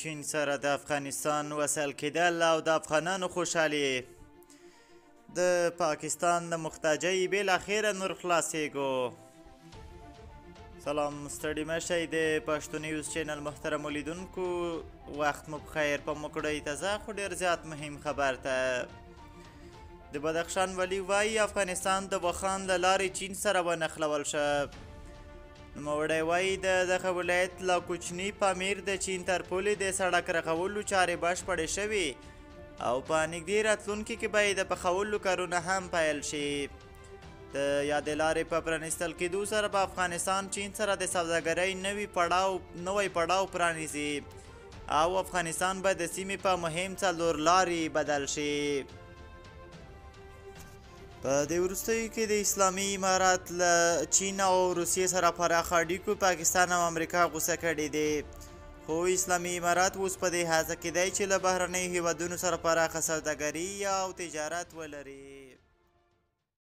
چین سره د افغانستان وصل کېدل او د افغانانو خوشحالي د پاکستان د محتاجۍ بالاخره نور خلاصېږو. سلام، ستړي مه شئ. د پښتو نیوز چینل محترمو لیدونکو، وخت مو بخیر. په موکړۍ تازه خو ډېر زیات مهم خبر ته د بدخشان ولی وایي افغانستان د وخان له لارې چین سره ونښلول شه. نوموړی وایي د دغه ولایت لا کوچني پامیر د چین تر پولې د سړک رغولو چارې بشپړې شوي او په نږدې راتلونکي کې به یې د پخولو کارونه هم پیل شي. د یادې لارې په پرانیستل کېدو سره به افغانستان چین سره د سوداګرۍ نوی پړاو پرانیزي او افغانستان به د سیمې په مهم څلور لارې بدل شي. په دې وروستیو کې د اسلامي امارات له چین او روسیې سره پراخ اړیکو پاکستان او امریکا غوسه کړي دي، خو اسلامي امارات اوس په دې هڅه کې دی چې له بهرنیو هیوادونو سره پراخه سوداګري او تجارت ولري.